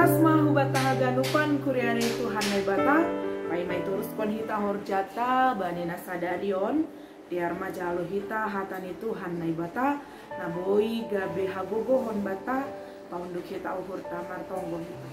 Waras mahu bataha ganupan kuriane Tuhan mai bata, mai turus kon hita horjata bani nasadarion, diar majalo hita hatani Tuhan mai bata, naboi gabe hagogohon bata, paunduk hita uhur tamar tonggo hita.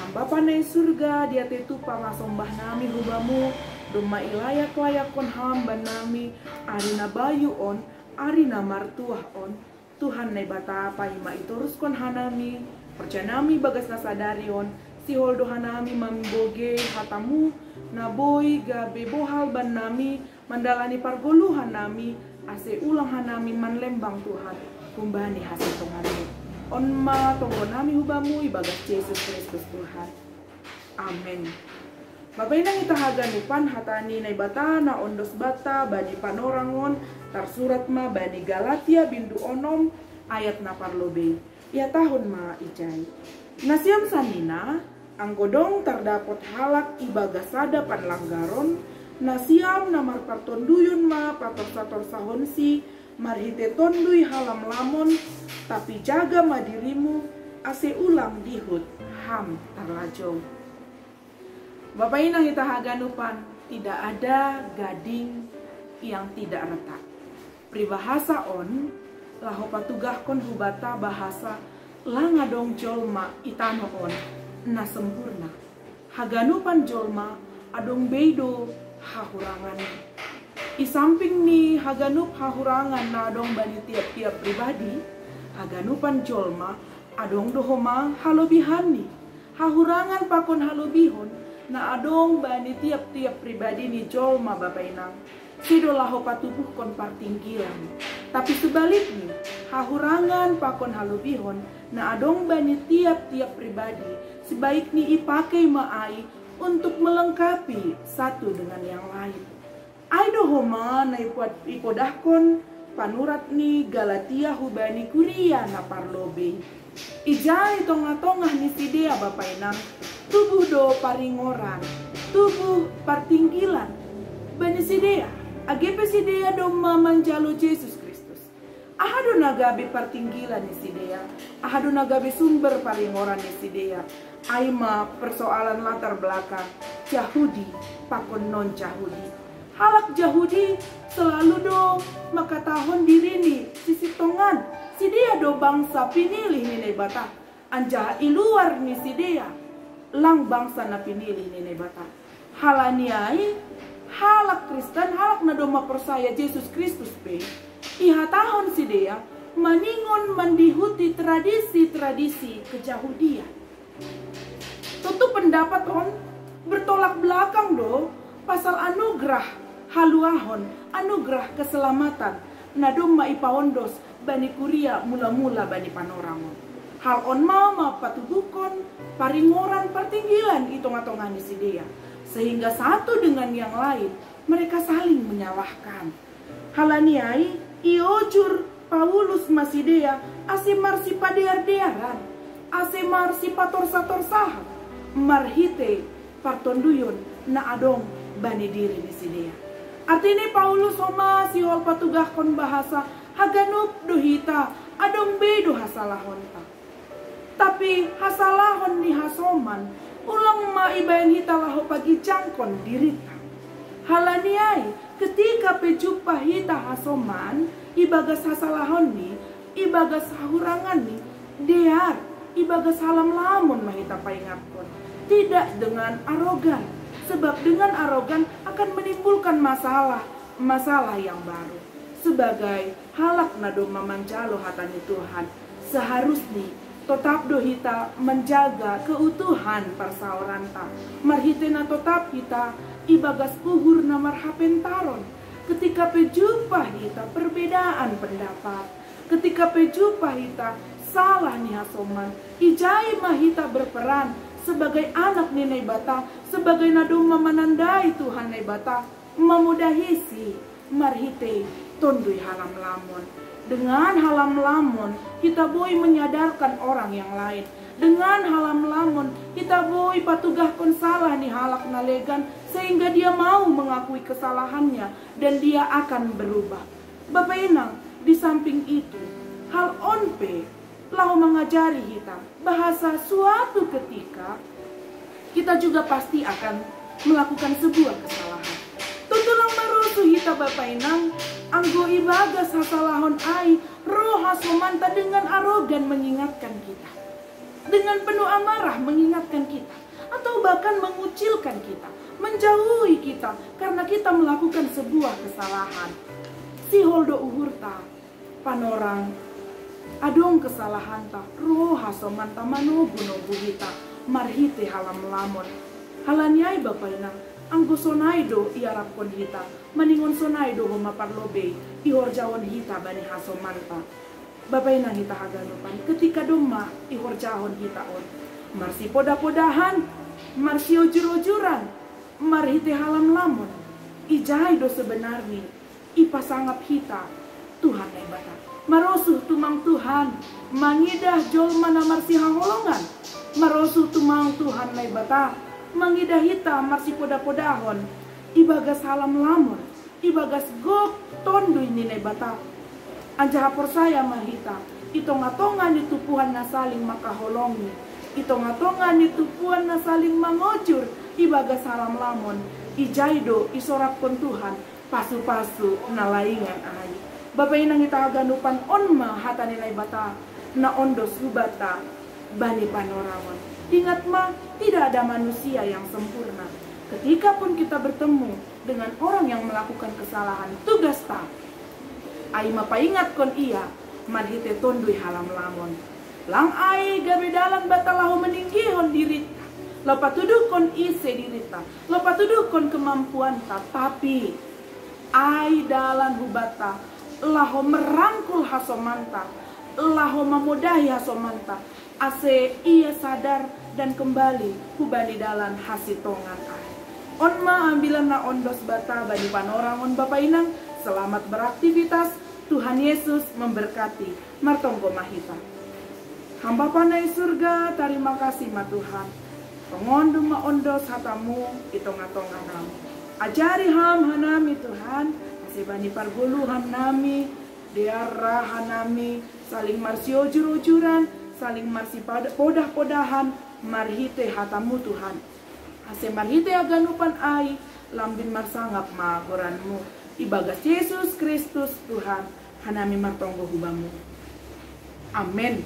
Hamba panai surga dia tetu pangasombah nami hubamu, doma ilayak layakon hamba nami, arina bayu on, arina martuah on, Tuhan nai bata paima iturus kon hanami, percanami bagas nasadarion, si holdo hanami mamboge hatamu, naboi gabe bohal ban nami, mandalani pargoluhan nami, ase ulang hanami manlembang Tuhan, kumbani hasil tongani. Onma tonggo nami hubamu ibagas Yesus Kristus Tuhan. Amin. Bapak inang itahagan upan hatani nai bata na ondos bata bani panorangon tarsurat ma bani Galatia bindu onom ayat na parlobe. Ya tahun ma ijai. Nasiam sanina anggodong tardapot halak ibagas sada panlanggaron nasiam namar partonduyun ma pator-sator sahonsi marhite tondui halam lamon tapi jaga madirimu ase ulang dihut ham tarlajo. Bapak inang itahaganupan tidak ada gading yang tidak retak. Pribahasa on laho patugahkon hubata bahasa langadong jolma itano on na sempurna. Haganupan jolma adong beido hahurangan. Isamping ni haganup hahurangan na adong bani tiap-tiap pribadi, haganupan jolma adong dohoma halobihani. Hahurangan pakon halobihon na adong bani tiap-tiap pribadi ni jolma bapak inang. Sido laho patubuh kon partinggilan. Tapi sebaliknya, hahurangan pakon halobihon na adong bani tiap-tiap pribadi sebaik ni ipakai maai untuk melengkapi satu dengan yang lain. Aido homa na ipodahkon panurat ni Galatia hubani kuria na parlobe. Ijai tonga-tongah ni sidea bapak inang. Tubuh do paringoran, tubuh partinggilan. Bani sidea, agepe sidea do mamanjalo Yesus Kristus. Ahado nagabe partinggilan ni sidea, ahado nagabe sumber paringoran ni sidea. Aima persoalan latar belakang Yahudi pakon non Yahudi. Halak Yahudi selalu do makatahon diri ni sisi tongan. Sidea do bangsa pinilih ni bata. Anja iluar ni sidea lang bangsa na pinilih ni bata. Halaniai halak Kristen halak na do mapersaya Yesus Kristus pe. Ihatahon sidea maningon mandihuti tradisi-tradisi kejahudian. Tentu pendapat on bertolak belakang do pasal anugerah haluahon, anugerah keselamatan nadom maipaondos bani kuria mula-mula bani panorangon. Hal on mama patubukon paringoran partinggilan itonga-tonga ni sidea. Sehingga satu dengan yang lain mereka saling menyalahkan. Halaniai iojur Paulus masidea ase marsi padear-dearan, ase marsi pator-sator sahab, marhite partonduyun na adong bani diri ni sidea. Artinya Paulus homa si hol patugahkon bahasa haganup duhita adong bedo hasalahonta. Tapi hasalahon ni hasoman ulang maibayan hita laho pagi jangkon dirita. Halaniai ketika pejupa hita hasoman ibagas hasalahon ni ibagas hahurangan ni dear ibagas halam lamun mahita paingatkon. Tidak dengan arogan. Sebab dengan arogan akan menimbulkan masalah yang baru. Sebagai halak nado mamanjalo hatani Tuhan, seharusnya tetap dohita menjaga keutuhan persauranta. Marhitena tetap kita ibagas uhur na marhapentaron. Ketika pejumpa hita perbedaan pendapat, ketika pejumpa hita salah ni hasoman, ijai mahita berperan sebagai anak ni bata, sebagai nadum memenandai Tuhan bata, memudahi si marhite tondui halam lamon. Dengan halam lamon kita boleh menyadarkan orang yang lain. Dengan halam lamon kita boleh patugahkan salah ni halak nalegan sehingga dia mau mengakui kesalahannya dan dia akan berubah. Bapak inang, di samping itu hal onpe lau mengajari kita bahasa suatu ketika kita juga pasti akan melakukan sebuah kesalahan. Tutulang marusu hita Bapak Inang, anggo ibagas hasalahon ai, roh hasomanta dengan arogan mengingatkan kita, dengan penuh amarah mengingatkan kita, atau bahkan mengucilkan kita, menjauhi kita karena kita melakukan sebuah kesalahan. Si holdo uhurta panorang adong kesalahan ta, roh hasomanta manobu hita marhite halam lamon. Halanyai Bapak Inang, anggo sonaido iarapkon hita, maningon sonaido homa parlobe, ihor jawon hita bani hasomanta. Bapak Inang hita haganupan, ketika doma ihor jawon hita on, marsi poda-podahan, marsi ojur-ojuran, marhite halam lamon, ijai do sebenarnya, ipasangap hita, Tuhan nebata. Marosuh tumang Tuhan, mangidah jolma na marsi hangolongan, marosuh tumang Tuhan nebata, mangidah hita marsi poda-podahon, ibagas halam lamon, ibagas gok tondu ini nebata. Anja hapor saya mahita, itonga-tonga ni tupuhan na saling makaholongi, itonga-tonga ni tupuhan na saling mangocur, ibagas halam lamon, ijaido isorapkon Tuhan, pasu-pasu na laingan ay. Bapak Inang hita aganupan onma hata nilai bata, na ondos hubata, bani panorawan. Ingat ma, tidak ada manusia yang sempurna. Ketika pun kita bertemu dengan orang yang melakukan kesalahan, tugas ta ai mapaingat kon ia, marhite tondui halam lamon. Lang ai gabe dalan batalahu meninggihon dirita. Lopa tuduh kon ise dirita. Lopa tuduh kon kemampuan ta, tapi ai dalan hubata, laho merangkul hasomanta, laho memudahi hasomanta. Ase ia sadar dan kembali hubani dalan hasitongan ai. Onma ambilan na ondos bata bani panorangon Bapak Inang. Selamat beraktivitas. Tuhan Yesus memberkati. Martonggo mahita. Hamba panai surga, terima kasih ma Tuhan. Pengondong ma ondos hatamu itonga-tonga nami. Ajari ham hanami Tuhan. Sebani parguluhan nami, diarah nami, saling marsi ojur-ojuran, saling marsi podah-podahan, marhite hatamu Tuhan. Ase marhite aganupan ai, lambin marsangap magoranmu. Ibagas Yesus Kristus Tuhan, hanami martonggo hubamu. Amin.